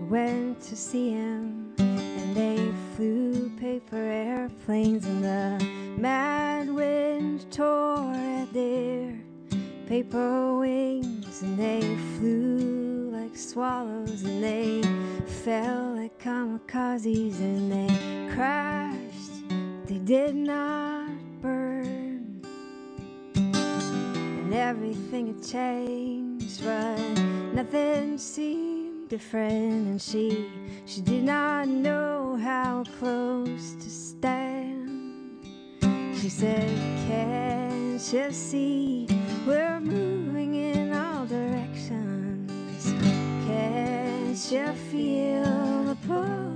went to see him, and they flew paper airplanes, and the mad wind tore at their paper wings, and they flew like swallows, and they fell like kamikazes, and they crashed, they did not burn, and everything had changed, but nothing seemed different, and she did not know how close to stand. She said, can't you see we're moving in all directions? Can't you feel the pull?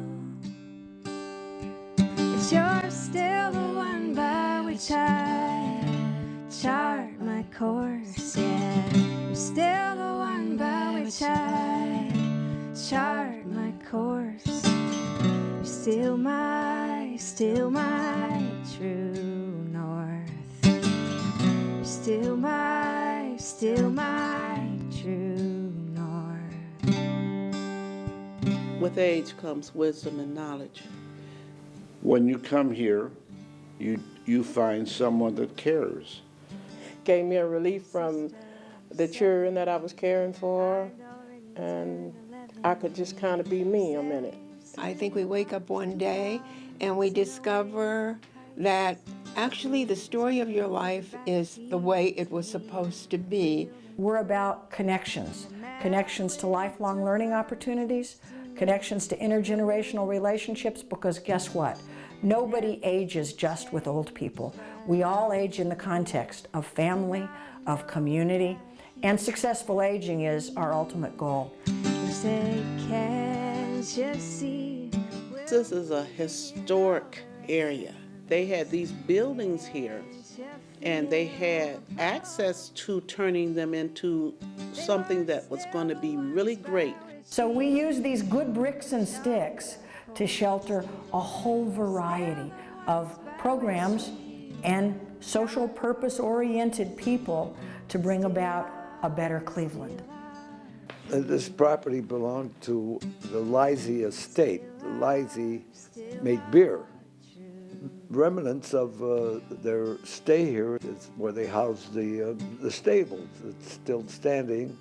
It's you're still the one by which I chart my course, yeah. You're still the one by which I chart my course. You're still my true north. You're still my true north. With age comes wisdom and knowledge. When you come here, you find someone that cares. Gave me a relief from the children that I was caring for, and I could just kind of be me a minute. I think we wake up one day and we discover that actually the story of your life is the way it was supposed to be. We're about connections, connections to lifelong learning opportunities, connections to intergenerational relationships, because guess what? Nobody ages just with old people. We all age in the context of family, of community, and successful aging is our ultimate goal. You say, can't you see? This is a historic area. They had these buildings here, and they had access to turning them into something that was going to be really great. So we use these good bricks and sticks to shelter a whole variety of programs and social purpose-oriented people to bring about a better Cleveland. This property belonged to the Lisey estate. The Lisey made beer. Remnants of their stay here is where they housed the stables. It's still standing.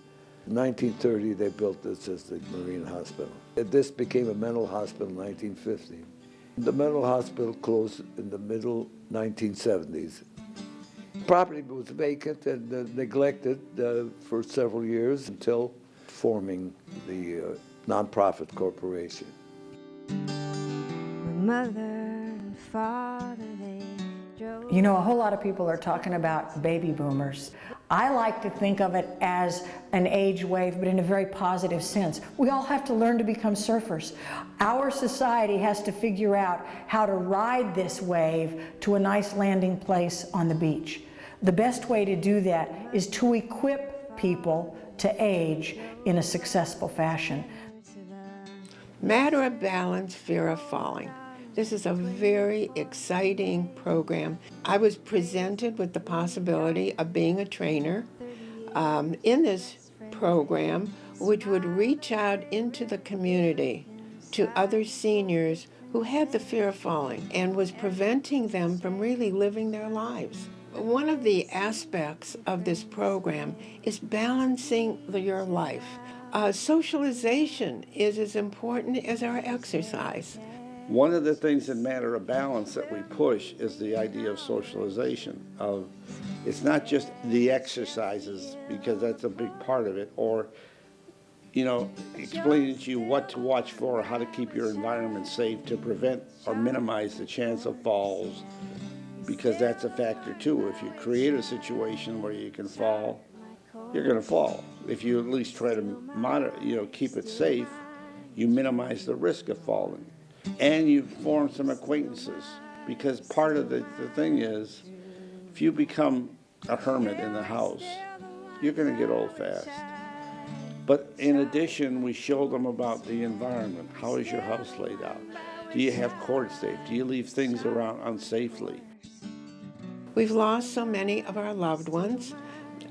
In 1930, they built this as the Marine Hospital. This became a mental hospital in 1950. The mental hospital closed in the middle 1970s. Property was vacant and neglected for several years until forming the nonprofit corporation. My mother and father, they drove. You know, a whole lot of people are talking about baby boomers. I like to think of it as an age wave, but in a very positive sense. We all have to learn to become surfers. Our society has to figure out how to ride this wave to a nice landing place on the beach. The best way to do that is to equip people to age in a successful fashion. Matter of balance, fear of falling. This is a very exciting program. I was presented with the possibility of being a trainer in this program, which would reach out into the community to other seniors who had the fear of falling and was preventing them from really living their lives. One of the aspects of this program is balancing your life. Socialization is as important as our exercise. One of the things in Matter of Balance that we push is the idea of socialization. It's not just the exercises, because that's a big part of it, or explaining to you what to watch for, how to keep your environment safe to prevent or minimize the chance of falls, because that's a factor too. If you create a situation where you can fall, you're going to fall. If you at least try to keep it safe, you minimize the risk of falling. And you form some acquaintances, because part of the thing is, if you become a hermit in the house, you're going to get old fast. But in addition, we show them about the environment. How is your house laid out? Do you have cord safe? Do you leave things around unsafely? We've lost so many of our loved ones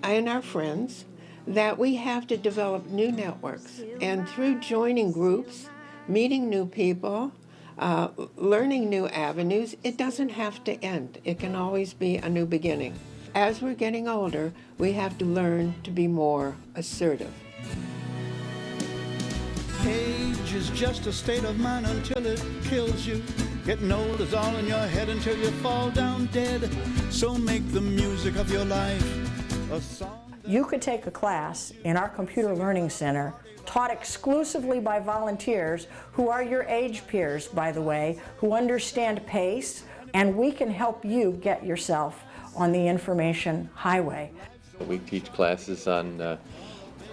and our friends that we have to develop new networks. And through joining groups meeting new people, learning new avenues. It doesn't have to end. It can always be a new beginning. As we're getting older, we have to learn to be more assertive. Age is just a state of mind until it kills you. Getting old is all in your head until you fall down dead. So make the music of your life a song. You could take a class in our Computer Learning Center taught exclusively by volunteers who are your age peers, by the way, who understand pace, and we can help you get yourself on the information highway. We teach classes on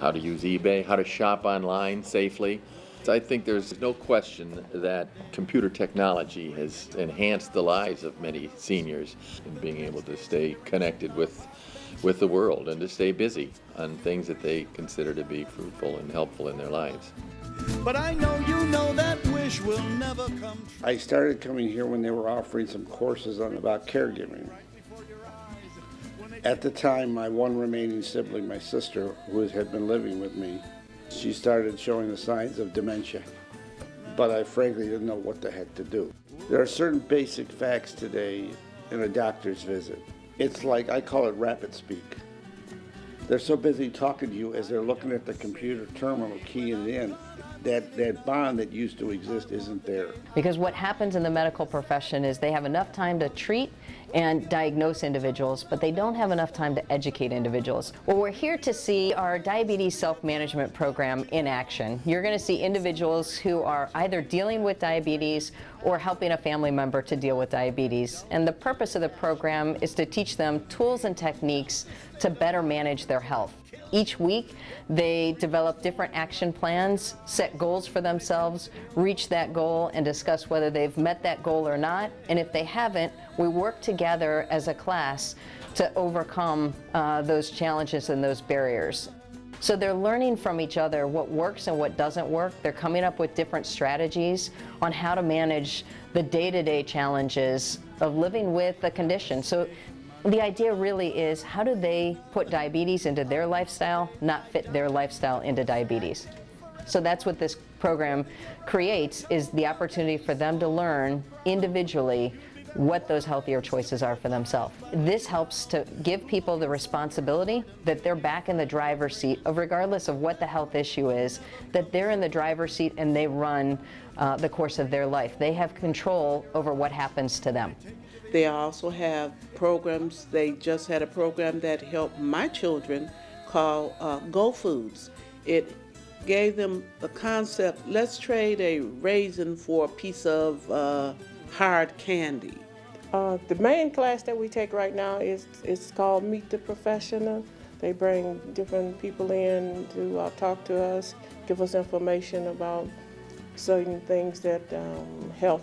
how to use eBay, how to shop online safely. I think there's no question that computer technology has enhanced the lives of many seniors in being able to stay connected with the world and to stay busy on things that they consider to be fruitful and helpful in their lives. But I know you know that wish will never come true. I started coming here when they were offering some courses about caregiving. At the time, my one remaining sibling, my sister, who had been living with me, she started showing the signs of dementia, but I frankly didn't know what the heck to do. There are certain basic facts today in a doctor's visit. It's like, I call it rapid speak. They're so busy talking to you as they're looking at the computer terminal, keying it in, that bond that used to exist isn't there. Because what happens in the medical profession is they have enough time to treat and diagnose individuals, but they don't have enough time to educate individuals. Well, we're here to see our diabetes self-management program in action. You're going to see individuals who are either dealing with diabetes or helping a family member to deal with diabetes. And the purpose of the program is to teach them tools and techniques to better manage their health. Each week, they develop different action plans, set goals for themselves, reach that goal, and discuss whether they've met that goal or not. And if they haven't, we work together as a class to overcome those challenges and those barriers. So they're learning from each other what works and what doesn't work. They're coming up with different strategies on how to manage the day-to-day challenges of living with the condition. So the idea really is, how do they put diabetes into their lifestyle, not fit their lifestyle into diabetes? So that's what this program creates, is the opportunity for them to learn individually what those healthier choices are for themselves. This helps to give people the responsibility that they're back in the driver's seat of, regardless of what the health issue is, that they're in the driver's seat and they run the course of their life. They have control over what happens to them. They also have programs. They just had a program that helped my children called Go Foods. It gave them the concept, let's trade a raisin for a piece of hard candy. The main class that we take right now is called Meet the Professional. They bring different people in to talk to us, give us information about certain things that health.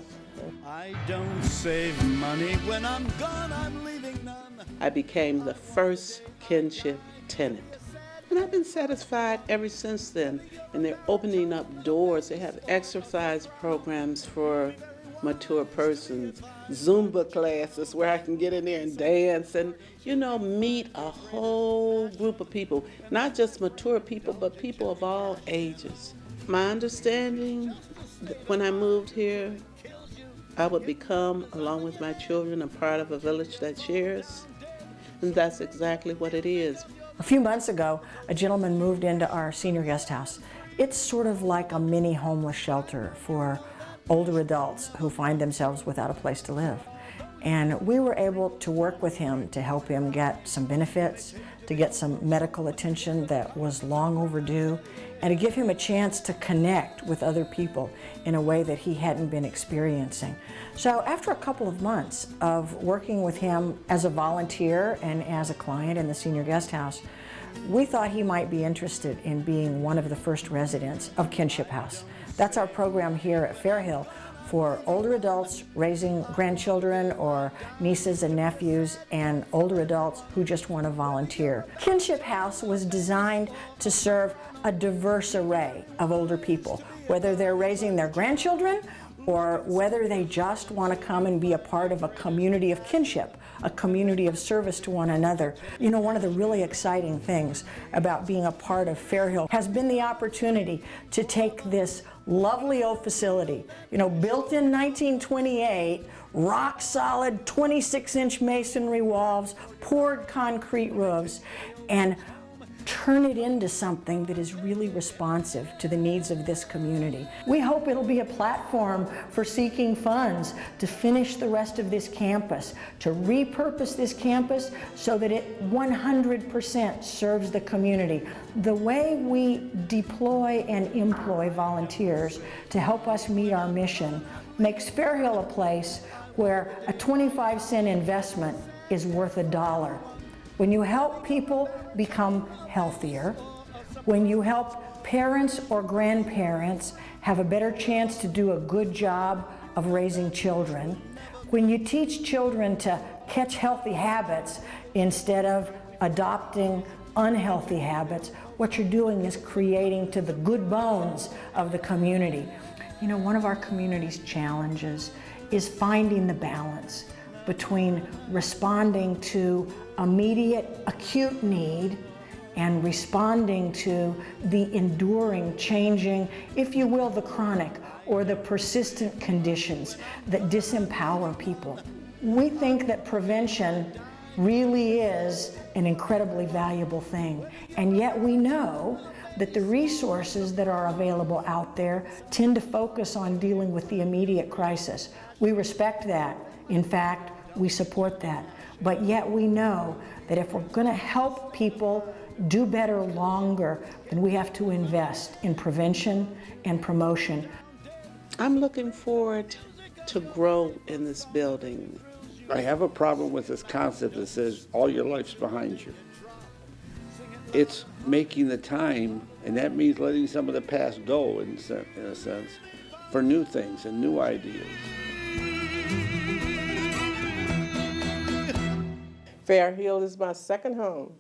I don't save money. When I'm gone, I'm leaving none. I became the first kinship tenant. And I've been satisfied ever since then. And they're opening up doors. They have exercise programs for mature persons, Zumba classes where I can get in there and dance and, meet a whole group of people. Not just mature people, but people of all ages. My understanding, when I moved here, I would become, along with my children, a part of a village that shares. And that's exactly what it is. A few months ago, a gentleman moved into our senior guest house. It's sort of like a mini homeless shelter for older adults who find themselves without a place to live. And we were able to work with him to help him get some benefits, to get some medical attention that was long overdue, and to give him a chance to connect with other people in a way that he hadn't been experiencing. So after a couple of months of working with him as a volunteer and as a client in the senior guest house, we thought he might be interested in being one of the first residents of Kinship House. That's our program here at Fairhill for older adults raising grandchildren or nieces and nephews, and older adults who just want to volunteer. Kinship House was designed to serve a diverse array of older people, whether they're raising their grandchildren or whether they just want to come and be a part of a community of kinship, a community of service to one another. You know, one of the really exciting things about being a part of Fairhill has been the opportunity to take this lovely old facility, you know, built in 1928, rock solid 26-inch masonry walls, poured concrete roofs, and turn it into something that is really responsive to the needs of this community. We hope it'll be a platform for seeking funds to finish the rest of this campus, to repurpose this campus so that it 100% serves the community. The way we deploy and employ volunteers to help us meet our mission makes Fairhill a place where a 25-cent investment is worth $1. When you help people become healthier, when you help parents or grandparents have a better chance to do a good job of raising children, when you teach children to catch healthy habits instead of adopting unhealthy habits, what you're doing is creating to the good bones of the community. You know, one of our community's challenges is finding the balance between responding to immediate acute need and responding to the enduring, changing, if you will, the chronic or the persistent conditions that disempower people. We think that prevention really is an incredibly valuable thing, and yet we know that the resources that are available out there tend to focus on dealing with the immediate crisis. We respect that. In fact, we support that. But yet we know that if we're going to help people do better longer, then we have to invest in prevention and promotion. I'm looking forward to grow in this building. I have a problem with this concept that says all your life's behind you. It's making the time, and that means letting some of the past go in a sense, for new things and new ideas. Fairhill is my second home.